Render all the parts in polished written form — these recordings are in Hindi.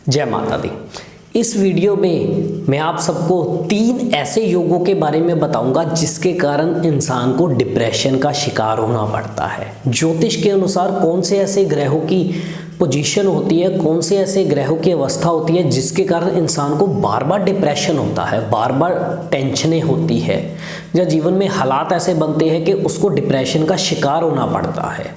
जय माता दी। इस वीडियो में मैं आप सबको 3 ऐसे योगों के बारे में बताऊंगा जिसके कारण इंसान को डिप्रेशन का शिकार होना पड़ता है। ज्योतिष के अनुसार कौन से ऐसे ग्रहों की पोजीशन होती है, कौन से ऐसे ग्रहों की अवस्था होती है जिसके कारण इंसान को बार बार डिप्रेशन होता है, बार बार टेंशनें होती है या जीवन में हालात ऐसे बनते हैं कि उसको डिप्रेशन का शिकार होना पड़ता है।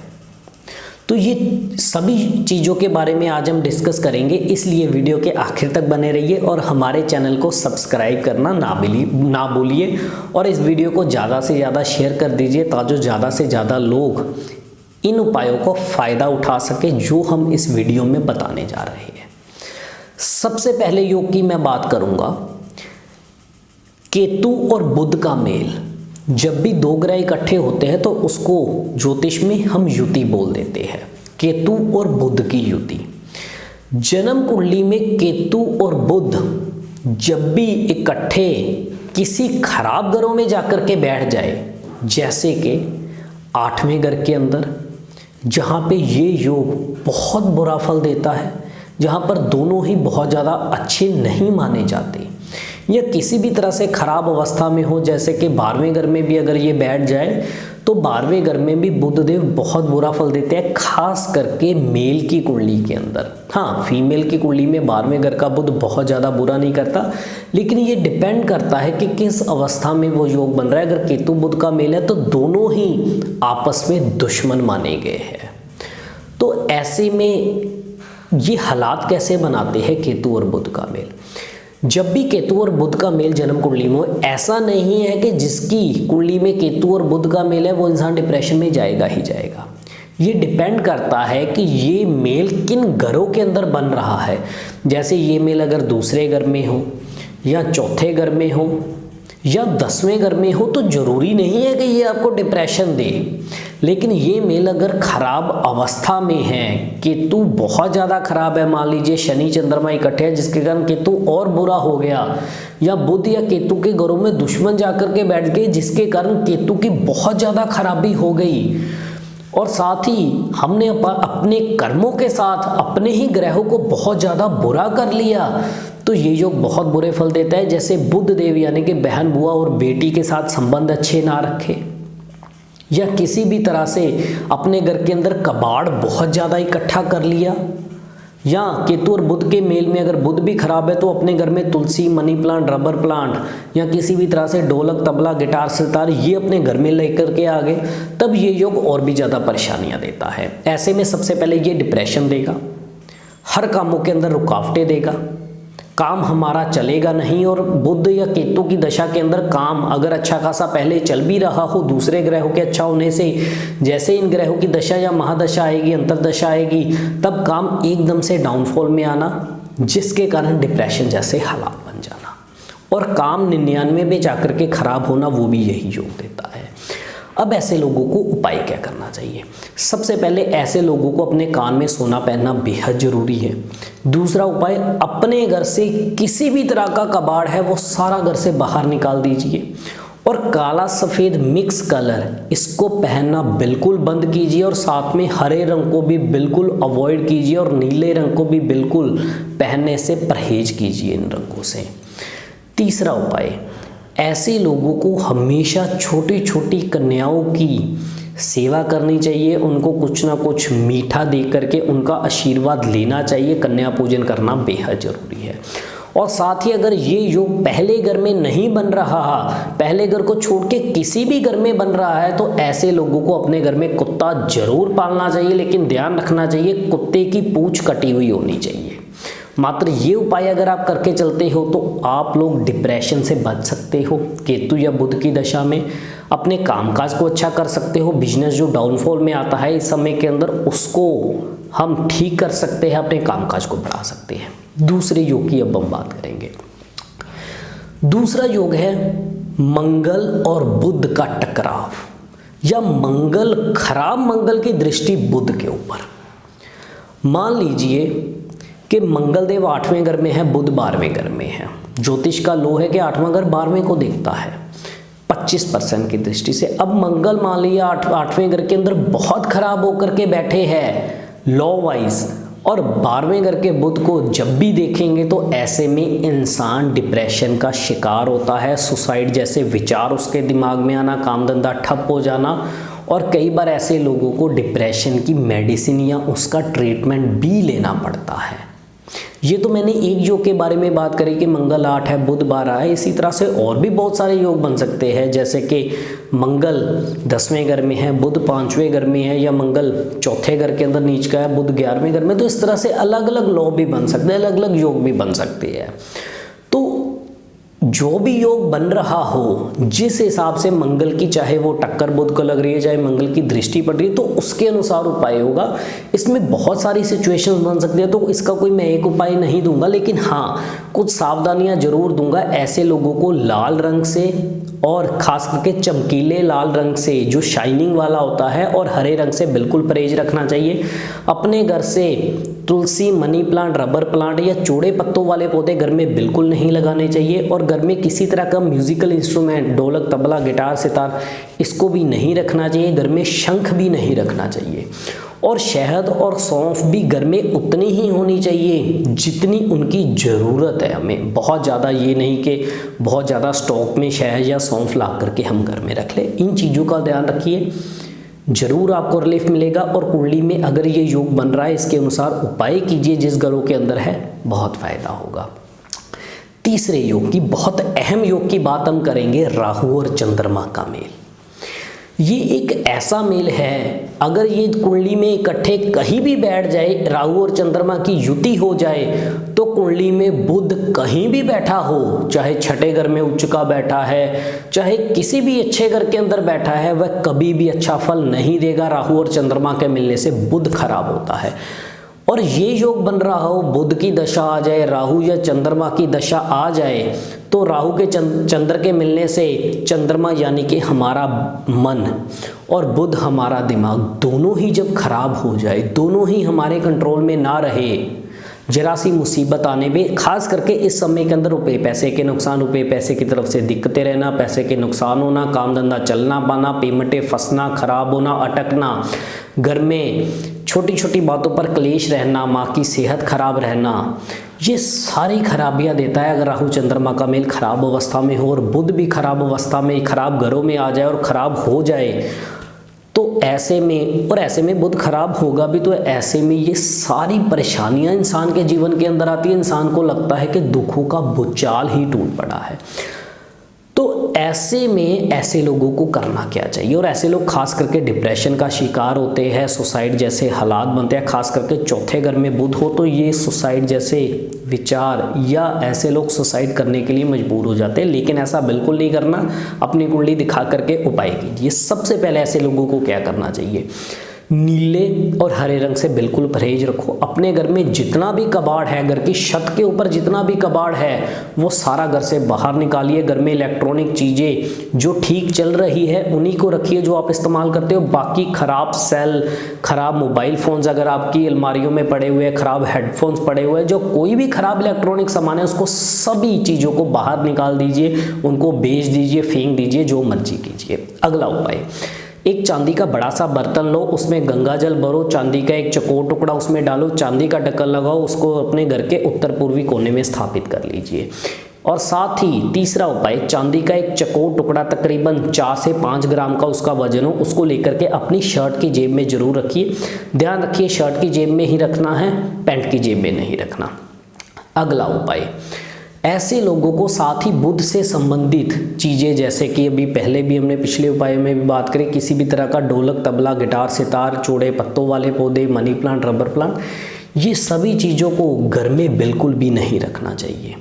तो ये सभी चीज़ों के बारे में आज हम डिस्कस करेंगे, इसलिए वीडियो के आखिर तक बने रहिए और हमारे चैनल को सब्सक्राइब करना ना भूलिए और इस वीडियो को ज़्यादा से ज़्यादा शेयर कर दीजिए ताकि ज़्यादा से ज़्यादा लोग इन उपायों को फ़ायदा उठा सके जो हम इस वीडियो में बताने जा रहे हैं। सबसे पहले योग की मैं बात करूँगा, केतु और बुध का मेल। जब भी 2 ग्रह इकट्ठे होते हैं तो उसको ज्योतिष में हम युति बोल देते हैं, केतु और बुध की युति। जन्म कुंडली में केतु और बुध जब भी इकट्ठे किसी खराब ग्रहों में जाकर के बैठ जाए, जैसे कि 8वें घर के अंदर, जहाँ पे ये योग बहुत बुरा फल देता है, जहाँ पर दोनों ही बहुत ज़्यादा अच्छे नहीं माने जाते, या किसी भी तरह से खराब अवस्था में हो, जैसे कि 12वें घर में भी अगर ये बैठ जाए तो 12वें घर में भी बुधदेव बहुत बुरा फल देते हैं, खास करके मेल की कुंडली के अंदर। हाँ, फीमेल की कुंडली में 12वें घर का बुध बहुत ज़्यादा बुरा नहीं करता, लेकिन ये डिपेंड करता है कि किस अवस्था में वो योग बन रहा है। अगर केतु बुध का मेल है तो दोनों ही आपस में दुश्मन माने गए हैं। तो ऐसे में ये हालात कैसे बनाते हैं केतु और बुध का मेल? जब भी केतु और बुध का मेल जन्म कुंडली में हो, ऐसा नहीं है कि जिसकी कुंडली में केतु और बुध का मेल है वो इंसान डिप्रेशन में जाएगा ही जाएगा। ये डिपेंड करता है कि ये मेल किन घरों के अंदर बन रहा है। जैसे ये मेल अगर दूसरे घर में हो या चौथे घर में हो या 10वें घर में हो तो ज़रूरी नहीं है कि ये आपको डिप्रेशन दे, लेकिन ये मेल अगर खराब अवस्था में है, केतु बहुत ज़्यादा खराब है, मान लीजिए शनि चंद्रमा इकट्ठे हैं जिसके कारण केतु और बुरा हो गया, या बुध या केतु के घरों में दुश्मन जाकर के बैठ गए जिसके कारण केतु की बहुत ज़्यादा खराबी हो गई, और साथ ही हमने अपने कर्मों के साथ अपने ही ग्रहों को बहुत ज़्यादा बुरा कर लिया, तो ये योग बहुत बुरे फल देता है। जैसे बुध देव यानी कि बहन बुआ और बेटी के साथ संबंध अच्छे ना रखे, या किसी भी तरह से अपने घर के अंदर कबाड़ बहुत ज़्यादा इकट्ठा कर लिया, या केतु और बुध के मेल में अगर बुध भी खराब है तो अपने घर में तुलसी, मनी प्लांट, रबर प्लांट या किसी भी तरह से ढोलक, तबला, गिटार, सितार ये अपने घर में लेकर के आ गए, तब ये योग और भी ज़्यादा परेशानियां देता है। ऐसे में सबसे पहले ये डिप्रेशन देगा, हर कामों के अंदर रुकावटें देगा, काम हमारा चलेगा नहीं, और बुध या केतु की दशा के अंदर काम अगर अच्छा खासा पहले चल भी रहा हो दूसरे ग्रहों के अच्छा होने से, जैसे इन ग्रहों की दशा या महादशा आएगी, अंतरदशा आएगी, तब काम एकदम से डाउनफॉल में आना, जिसके कारण डिप्रेशन जैसे हालात बन जाना, और काम 99 में जाकर के खराब होना, वो भी यही योग देता है। अब ऐसे लोगों को उपाय क्या करना चाहिए? सबसे पहले ऐसे लोगों को अपने कान में सोना पहनना बेहद जरूरी है। दूसरा उपाय, अपने घर से किसी भी तरह का कबाड़ है वो सारा घर से बाहर निकाल दीजिए, और काला सफ़ेद मिक्स कलर इसको पहनना बिल्कुल बंद कीजिए, और साथ में हरे रंग को भी बिल्कुल अवॉइड कीजिए, और नीले रंग को भी बिल्कुल पहनने से परहेज कीजिए इन रंगों से। तीसरा उपाय, ऐसे लोगों को हमेशा छोटी छोटी कन्याओं की सेवा करनी चाहिए, उनको कुछ ना कुछ मीठा दे करके उनका आशीर्वाद लेना चाहिए। कन्या पूजन करना बेहद जरूरी है। और साथ ही अगर ये योग पहले घर में नहीं बन रहा, पहले घर को छोड़ के किसी भी घर में बन रहा है, तो ऐसे लोगों को अपने घर में कुत्ता जरूर पालना चाहिए, लेकिन ध्यान रखना चाहिए कुत्ते की पूंछ कटी हुई होनी चाहिए। मात्र ये उपाय अगर आप करके चलते हो तो आप लोग डिप्रेशन से बच सकते हो। केतु या बुध की दशा में अपने कामकाज को अच्छा कर सकते हो, बिजनेस जो डाउनफॉल में आता है इस समय के अंदर उसको हम ठीक कर सकते हैं, अपने कामकाज को बढ़ा सकते हैं। दूसरे योग की अब हम बात करेंगे। दूसरा योग है मंगल और बुध का टकराव, या मंगल, खराब मंगल की दृष्टि बुध के ऊपर। मान लीजिए कि मंगल देव 8वें घर में है, बुध 12वें घर में है। ज्योतिष का लो है कि 8वां घर 12वें को देखता है 25% की दृष्टि से। अब मंगल मान लिया 8वें घर के अंदर बहुत खराब होकर के बैठे हैं लॉ वाइज, और 12वें घर के बुध को जब भी देखेंगे तो ऐसे में इंसान डिप्रेशन का शिकार होता है, सुसाइड जैसे विचार उसके दिमाग में आना, काम धंधा ठप हो जाना, और कई बार ऐसे लोगों को डिप्रेशन की मेडिसिन या उसका ट्रीटमेंट भी लेना पड़ता है। ये तो मैंने एक योग के बारे में बात करी कि मंगल 8 है, बुध 12 है। इसी तरह से और भी बहुत सारे योग बन सकते हैं, जैसे कि मंगल 10वें घर में है, बुध 5वें घर में है, या मंगल 4थे घर के अंदर नीच का है, बुध 11वें घर में। तो इस तरह से अलग अलग लॉ भी बन सकते हैं, अलग अलग योग भी बन सकते हैं। तो जो भी योग बन रहा हो, जिस हिसाब से मंगल की चाहे वो टक्कर बुध को लग रही है, चाहे मंगल की दृष्टि पड़ रही है, तो उसके अनुसार उपाय होगा। इसमें बहुत सारी सिचुएशंस बन सकती है, तो इसका कोई मैं एक उपाय नहीं दूंगा, लेकिन हाँ कुछ सावधानियां जरूर दूंगा। ऐसे लोगों को लाल रंग से, और खास करके चमकीले लाल रंग से जो शाइनिंग वाला होता है, और हरे रंग से बिल्कुल परहेज रखना चाहिए। अपने घर से तुलसी, मनी प्लांट, रबर प्लांट या चौड़े पत्तों वाले पौधे घर में बिल्कुल नहीं लगाने चाहिए। और घर में किसी तरह का म्यूजिकल इंस्ट्रूमेंट, ढोलक, तबला, गिटार, सितार, इसको भी नहीं रखना चाहिए। घर में शंख भी नहीं रखना चाहिए। और शहद और सौंफ भी घर में उतनी ही होनी चाहिए जितनी उनकी ज़रूरत है हमें। बहुत ज़्यादा ये नहीं कि बहुत ज़्यादा स्टॉक में शहद या सौंफ ला करके हम घर में रख लें। इन चीज़ों का ध्यान रखिए, जरूर आपको रिलीफ मिलेगा। और कुंडली में अगर ये योग बन रहा है, इसके अनुसार उपाय कीजिए जिस घरों के अंदर है, बहुत फायदा होगा। तीसरे योग की, बहुत अहम योग की बात हम करेंगे, राहु और चंद्रमा का मेल। ये एक ऐसा मेल है, अगर ये कुंडली में इकट्ठे कहीं भी बैठ जाए, राहु और चंद्रमा की युति हो जाए, तो कुंडली में बुध कहीं भी बैठा हो, चाहे छठे घर में उच्च का बैठा है, चाहे किसी भी अच्छे घर के अंदर बैठा है, वह कभी भी अच्छा फल नहीं देगा। राहु और चंद्रमा के मिलने से बुध खराब होता है। और ये योग बन रहा हो, बुध की दशा आ जाए, राहु या चंद्रमा की दशा आ जाए, तो राहु के चंद्र के मिलने से चंद्रमा यानी कि हमारा मन और बुध हमारा दिमाग, दोनों ही जब खराब हो जाए, दोनों ही हमारे कंट्रोल में ना रहे, जरा सी मुसीबत आने में, खास करके इस समय के अंदर रुपए पैसे के नुकसान, रुपए पैसे की तरफ से दिक्कतें रहना, पैसे के नुकसान होना, काम धंधा चलना पाना, पेमेंटें फंसना, खराब होना, अटकना, घर में छोटी छोटी बातों पर क्लेश रहना, माँ की सेहत खराब रहना, ये सारी खराबियाँ देता है अगर राहु चंद्रमा का मेल खराब अवस्था में हो। और बुध भी खराब अवस्था में, खराब घरों में आ जाए और खराब हो जाए, तो ऐसे में, और ऐसे में बुध खराब होगा भी, तो ऐसे में ये सारी परेशानियां इंसान के जीवन के अंदर आती है। इंसान को लगता है कि दुखों का भूचाल ही टूट पड़ा है। तो ऐसे में ऐसे लोगों को करना क्या चाहिए? और ऐसे लोग खास करके डिप्रेशन का शिकार होते हैं, सुसाइड जैसे हालात बनते हैं। खास करके चौथे घर में बुध हो तो ये सुसाइड जैसे विचार, या ऐसे लोग सुसाइड करने के लिए मजबूर हो जाते हैं। लेकिन ऐसा बिल्कुल नहीं करना, अपनी कुंडली दिखा करके उपाय कीजिए। सबसे पहले ऐसे लोगों को क्या करना चाहिए? नीले और हरे रंग से बिल्कुल परहेज रखो। अपने घर में जितना भी कबाड़ है, घर की छत के ऊपर जितना भी कबाड़ है, वो सारा घर से बाहर निकालिए। घर में इलेक्ट्रॉनिक चीज़ें जो ठीक चल रही है उन्हीं को रखिए जो आप इस्तेमाल करते हो। बाकी खराब सेल, खराब मोबाइल फ़ोन्स अगर आपकी अलमारियों में पड़े हुए हैं, खराब हेडफोन्स पड़े हुए हैं, जो कोई भी खराब इलेक्ट्रॉनिक सामान है, उसको सभी चीज़ों को बाहर निकाल दीजिए, उनको बेच दीजिए, फेंक दीजिए, जो मर्जी कीजिए। अगला उपाय, एक चांदी का बड़ा सा बर्तन लो, उसमें गंगा जल भरो, चांदी का एक चकोर टुकड़ा उसमें डालो, चांदी का ढक्कन लगाओ, उसको अपने घर के उत्तर पूर्वी कोने में स्थापित कर लीजिए। और साथ ही तीसरा उपाय, चांदी का एक चकोर टुकड़ा तकरीबन 4 से 5 ग्राम का उसका वजन हो, उसको लेकर के अपनी शर्ट की जेब में जरूर रखिए। ध्यान रखिए शर्ट की जेब में ही रखना है, पैंट की जेब में नहीं रखना। अगला उपाय, ऐसे लोगों को साथ ही बुध से संबंधित चीज़ें, जैसे कि अभी पहले भी हमने पिछले उपाय में भी बात करी, किसी भी तरह का ढोलक, तबला, गिटार, सितार, चौड़े पत्तों वाले पौधे, मनी प्लांट, रबर प्लांट, ये सभी चीज़ों को घर में बिल्कुल भी नहीं रखना चाहिए।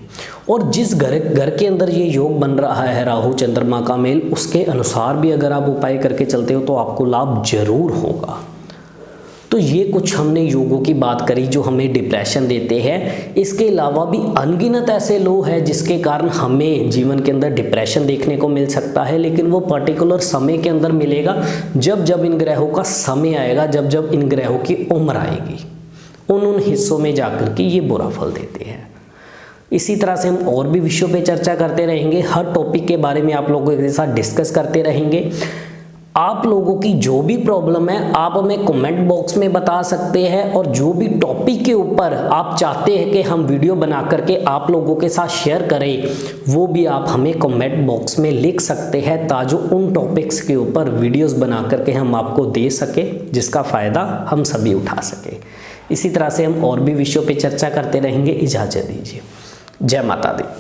और जिस घर के अंदर ये योग बन रहा है राहु चंद्रमा का मेल, उसके अनुसार भी अगर आप उपाय करके चलते हो तो आपको लाभ जरूर होगा। तो ये कुछ हमने योगों की बात करी जो हमें डिप्रेशन देते हैं। इसके अलावा भी अनगिनत ऐसे लोग हैं जिसके कारण हमें जीवन के अंदर डिप्रेशन देखने को मिल सकता है, लेकिन वो पर्टिकुलर समय के अंदर मिलेगा जब जब इन ग्रहों का समय आएगा, जब जब इन ग्रहों की उम्र आएगी, उन हिस्सों में जाकर के ये बुरा फल देते हैं। इसी तरह से हम और भी विषयों पे चर्चा करते रहेंगे, हर टॉपिक के बारे में आप लोगों के साथ डिस्कस करते रहेंगे। आप लोगों की जो भी प्रॉब्लम है आप हमें कमेंट बॉक्स में बता सकते हैं, और जो भी टॉपिक के ऊपर आप चाहते हैं कि हम वीडियो बना करके आप लोगों के साथ शेयर करें, वो भी आप हमें कमेंट बॉक्स में लिख सकते हैं, ताकि उन टॉपिक्स के ऊपर वीडियोस बना करके हम आपको दे सके, जिसका फ़ायदा हम सभी उठा सके। इसी तरह से हम और भी विषयों पर चर्चा करते रहेंगे। इजाज़त दीजिए। जय माता दी।